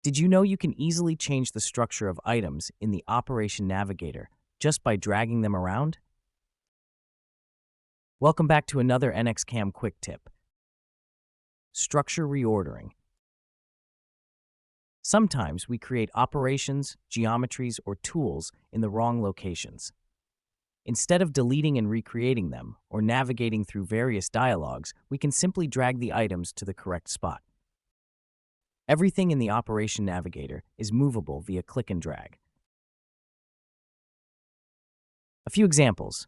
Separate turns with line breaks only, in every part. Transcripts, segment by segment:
Did you know you can easily change the structure of items in the Operation Navigator just by dragging them around? Welcome back to another NXCam quick tip. Structure reordering. Sometimes we create operations, geometries, or tools in the wrong locations. Instead of deleting and recreating them or navigating through various dialogs, we can simply drag the items to the correct spot. Everything in the Operation Navigator is movable via click and drag. A few examples.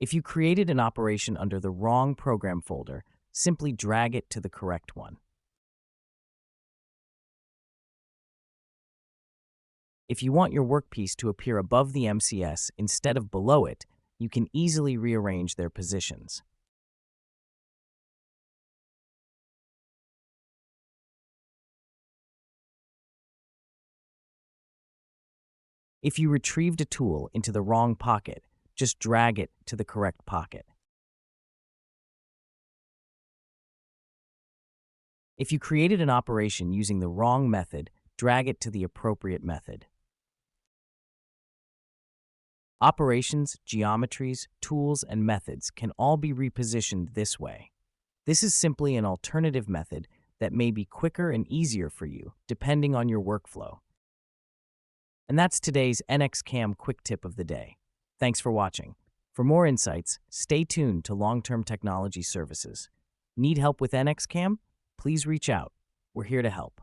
If you created an operation under the wrong program folder, simply drag it to the correct one. If you want your workpiece to appear above the MCS instead of below it, you can easily rearrange their positions. If you retrieved a tool into the wrong pocket, just drag it to the correct pocket. If you created an operation using the wrong method, drag it to the appropriate method. Operations, geometries, tools, and methods can all be repositioned this way. This is simply an alternative method that may be quicker and easier for you, depending on your workflow. And that's today's NXCam quick tip of the day. Thanks for watching. For more insights, stay tuned to Long-Term Technology Services. Need help with NXCam? Please reach out. We're here to help.